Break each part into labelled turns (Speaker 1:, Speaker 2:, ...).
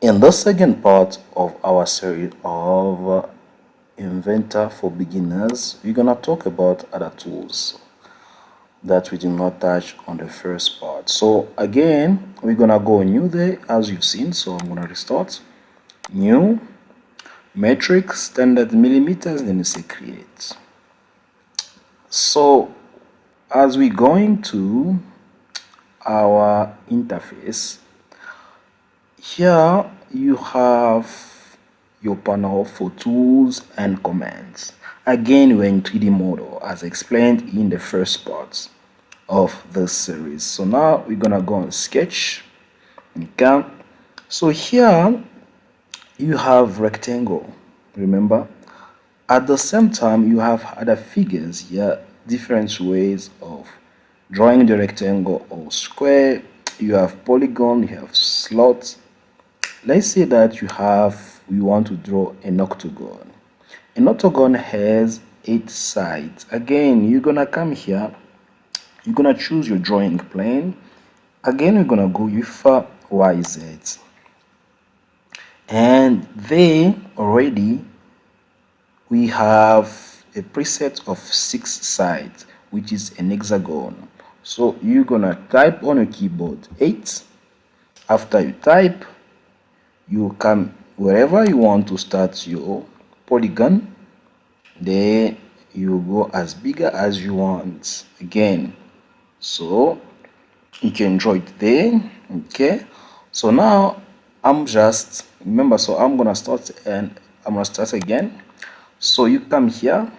Speaker 1: In the second part of our series of Inventor for beginners, we're gonna talk about other tools that we did not touch on the first part. So again, we're gonna go new there as you've seen. So I'm gonna restart, new, metric, standard millimeters, then you say create. So as we're going to our interface, here you have your panel for tools and commands. Again, we're in 3D model as explained in the first part of this series. So now we're gonna go on sketch. Okay, so here you have rectangle, remember. At the same time, you have other figures here, different ways of drawing the rectangle or square. You have polygon, you have slots. Let's say that you want to draw an octagon. An octagon has 8 sides. Again, you're gonna come here, you're gonna choose your drawing plane. Again, we're gonna go with YZ. And there already we have a preset of 6 sides, which is an hexagon. So you're gonna type on your keyboard 8. After you type, you come wherever you want to start your polygon, then you go as bigger as you want again, so you can draw it there. Okay, so now I'm just remember, so I'm gonna start and I'm gonna start again. So you come here,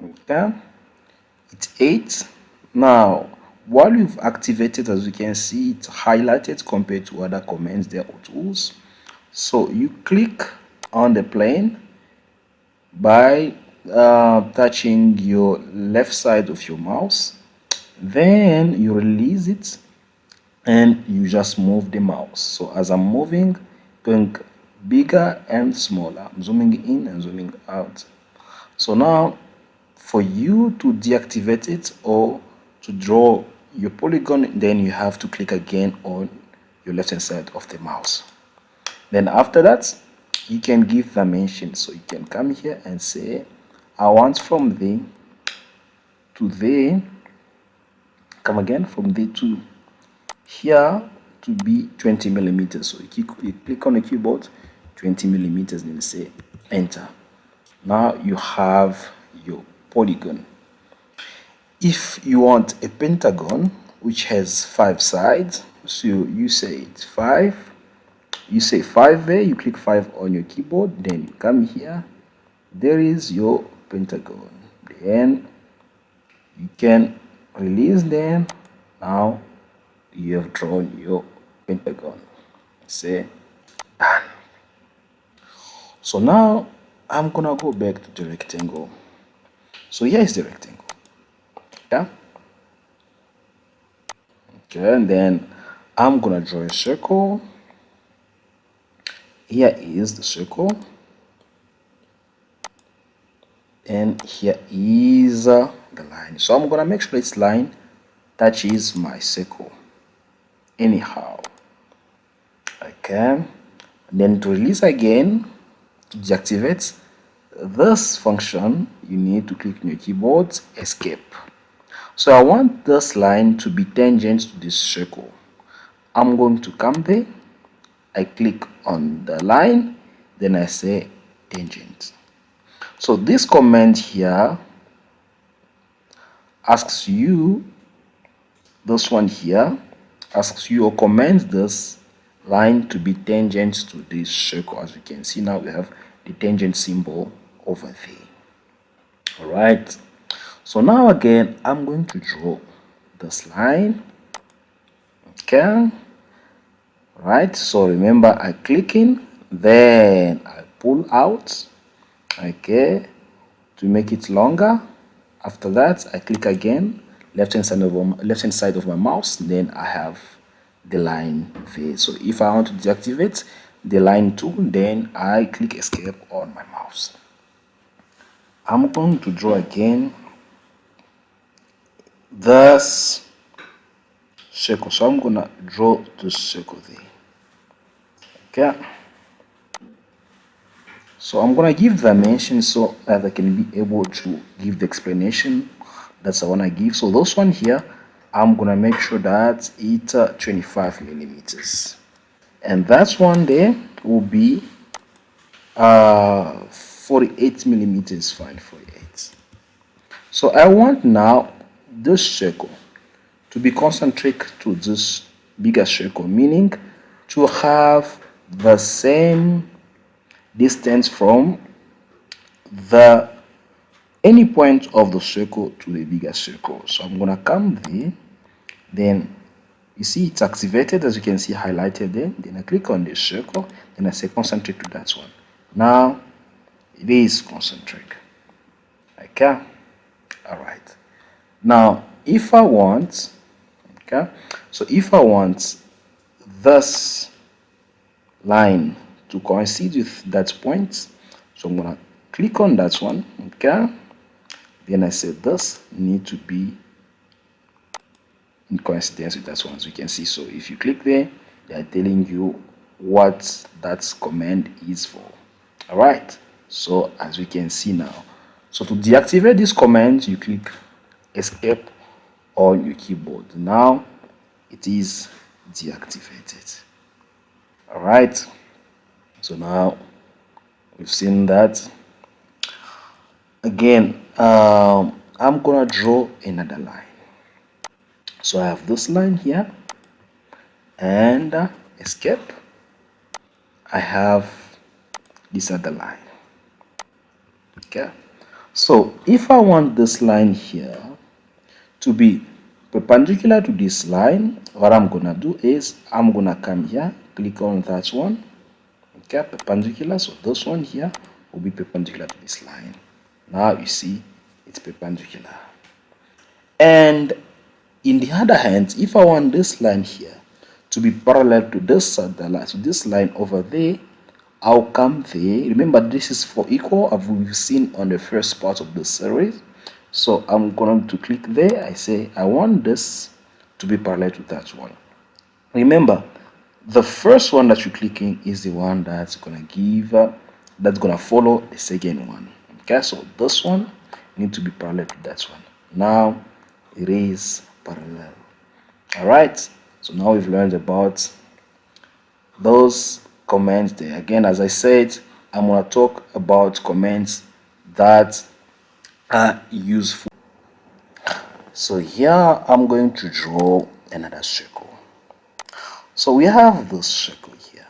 Speaker 1: okay, it's 8. Now while you've activated, as you can see, it's highlighted compared to other commands there or tools. So you click on the plane by touching your left side of your mouse, then you release it and you just move the mouse. So as I'm moving, going bigger and smaller, I'm zooming in and zooming out. So now for you to deactivate it or to draw your polygon, then you have to click again on your left hand side of the mouse. Then after that, you can give dimension. So you can come here and say, I want from there to there, come again from there to here to be 20 millimeters. So you click on the keyboard, 20 millimeters, then you say enter. Now you have your polygon. If you want a pentagon which has 5 sides, so you say it's 5. You say 5 there, you click 5 on your keyboard, then you come here, there is your pentagon. Then you can release them. Now you have drawn your pentagon. Say done. So now I'm gonna go back to the rectangle. So here is the rectangle. Yeah. Okay, and then I'm gonna draw a circle. Here is the circle, and here is the line. So I'm gonna make sure this line touches my circle anyhow. Okay, and then to release again, to deactivate this function, you need to click on your keyboard, escape. So I want this line to be tangent to this circle. I'm going to come there, I click on the line, then I say tangent. So this command here asks you, this one here asks you or commands this line to be tangent to this circle. As you can see, now we have the tangent symbol over there. All right, so now again I'm going to draw this line. Okay, right, so remember, I click in, then I pull out, okay, to make it longer. After that, I click again, left hand side of my mouse, then I have the line there. So if I want to deactivate the line tool, then I click escape on my mouse. I'm going to draw again this circle. So I'm gonna draw the circle there. Okay, So I'm gonna give dimensions so that I can be able to give the explanation that's I wanna give. So this one here, I'm gonna make sure that it's 25 millimeters, and that one there will be 48 millimeters. Fine, 48. So I want now this circle to be concentric to this bigger circle, meaning to have the same distance from the any point of the circle to the bigger circle. So I'm gonna come there, then you see it's activated, as you can see highlighted there. Then I click on the circle, then I say concentric to that one. Now it is concentric. Okay, all right. Now if I want, okay, so if I want this line to coincide with that point, so I'm gonna click on that one, okay, then I said this need to be in coincidence with that one, as you can see. So if you click there, they are telling you what that command is for. All right, so as we can see now, so to deactivate this command, you click escape on your keyboard. Now it is deactivated. All right, so now we've seen that. Again, I'm gonna draw another line. So I have this line here and escape. I have this other line. Okay, so if I want this line here to be perpendicular to this line, what I'm gonna do is I'm gonna come here, click on that one, okay, perpendicular. So this one here will be perpendicular to this line. Now you see it's perpendicular. And in the other hand, if I want this line here to be parallel to this other line, so this line over there, I'll come there. Remember, this is for equal, as we've seen on the first part of the series. So I'm going to click there. I say I want this to be parallel to that one. Remember, the first one that you're clicking is the one that's gonna give that's gonna follow the second one. Okay, so this one need to be parallel to that one. Now it is parallel. All right, so now we've learned about those commands there. Again, as I said, I'm gonna talk about commands that are useful. So here I'm going to draw another circle. So we have this circle here,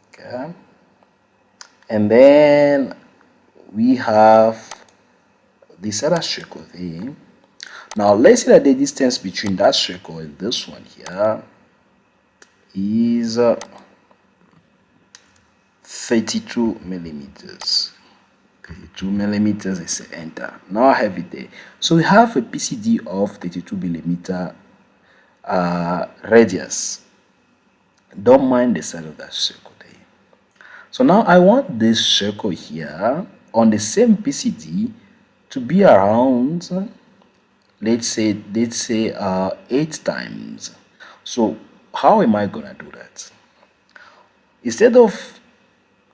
Speaker 1: okay, and then we have this other circle there. Now let's say that the distance between that circle and this one here is 32 millimeters. Okay, 2 millimeters. I say enter. Now I have it there. So we have a PCD of 32 millimeter radius. Don't mind the side of that circle there. So now I want this circle here on the same PCD to be around, let's say 8 times. So how am I gonna do that? Instead of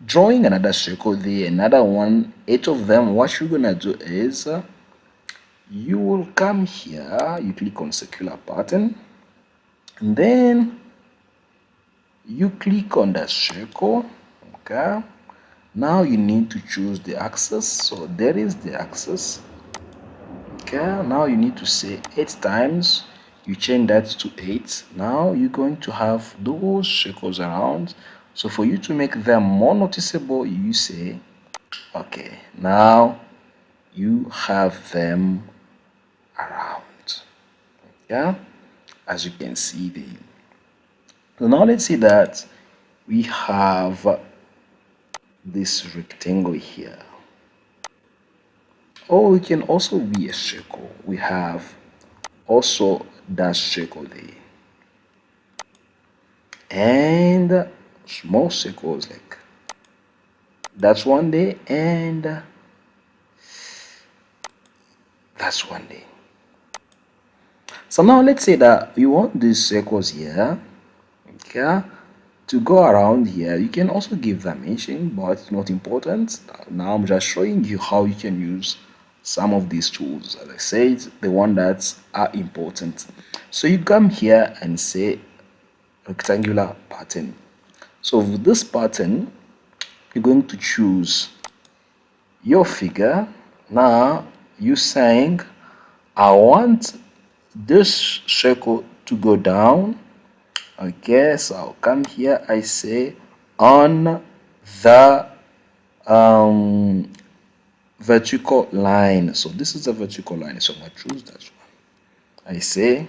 Speaker 1: drawing another circle there, another one, 8 of them, what you're gonna do is you will come here, you click on circular pattern, and then you click on that circle. Okay, now you need to choose the axis. So there is the axis. Okay, now you need to say 8 times. You change that to 8. Now you're going to have those circles around. So for you to make them more noticeable, you say, okay, now you have them around. Yeah, as you can see there. So now let's see that we have this rectangle here. Or it can also be a circle. We have also that circle there. And small circles like that's one there and that's one there. So now let's say that we want these circles here. Okay. to go around here, you can also give dimension, but it's not important. Now I'm just showing you how you can use some of these tools. As I said, the one that are important. So you come here and say rectangular pattern. So with this pattern, you're going to choose your figure. Now you're saying I want this circle to go down. Okay, so I'll come here, I say on the vertical line. So this is the vertical line, so I'm going to choose that one. I say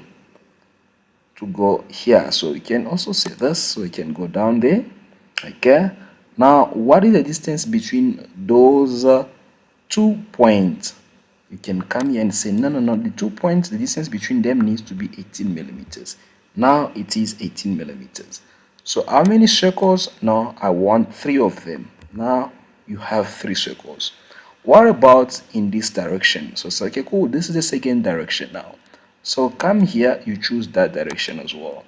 Speaker 1: to go here, so you can also say this, so you can go down there. Okay, now what is the distance between those 2 points? You can come here and say no, the 2 points, the distance between them needs to be 18 millimeters. Now it is 18 millimeters. So how many circles? Now I want 3 of them. Now you have 3 circles. What about in this direction? So it's okay, cool, this is the second direction now. So come here, you choose that direction as well.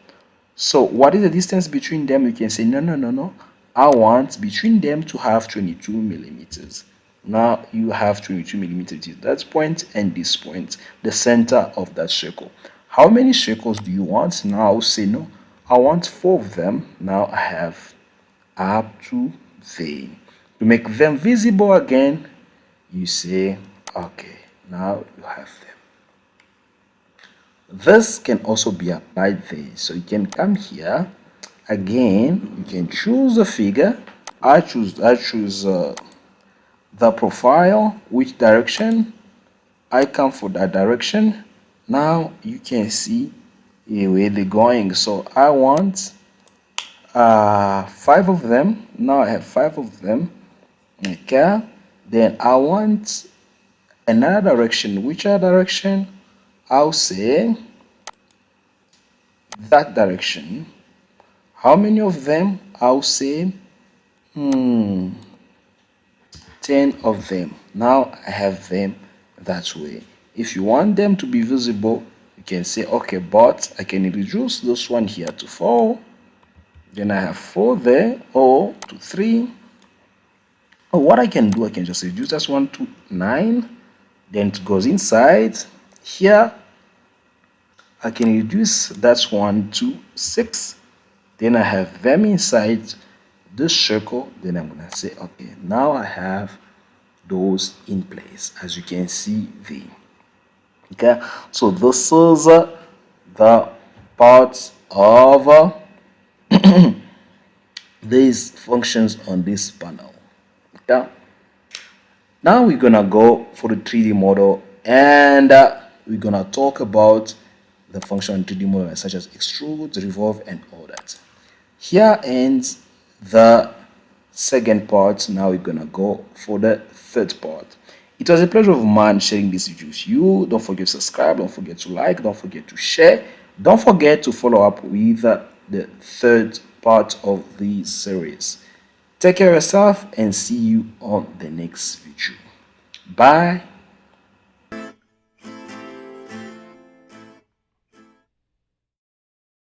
Speaker 1: So what is the distance between them? You can say no, I want between them to have 22 millimeters. Now you have 22 millimeters at that point and this point, the center of that circle. How many circles do you want? Now I'll say no, I want 4 of them. Now I have up to there. To make them visible again, you say okay, now you have them. This can also be applied there. So you can come here again, you can choose the figure. I choose the profile, which direction. I come for that direction. Now you can see where they're going. So I want 5 of them. Now I have 5 of them. Okay, then I want another direction. Which direction? I'll say that direction. How many of them? I'll say 10 of them. Now I have them that way. If you want them to be visible, you can say okay, but I can reduce this one here to 4. Then I have 4 there, or to 3. Or what I can do, I can just reduce this one to 9. Then it goes inside here. I can reduce that one to 6. Then I have them inside this circle. Then I'm gonna say okay, now I have those in place, as you can see there. Okay, so this is the parts of these functions on this panel. Okay, now we're gonna go for the 3D model, and we're gonna talk about the function in 3D model such as extrude, revolve, and all that. Here ends the second part. Now we're gonna go for the third part. It was a pleasure of mine sharing this with you. Don't forget to subscribe, don't forget to like, don't forget to share, don't forget to follow up with the third part of the series. Take care of yourself and see you on the next video. Bye.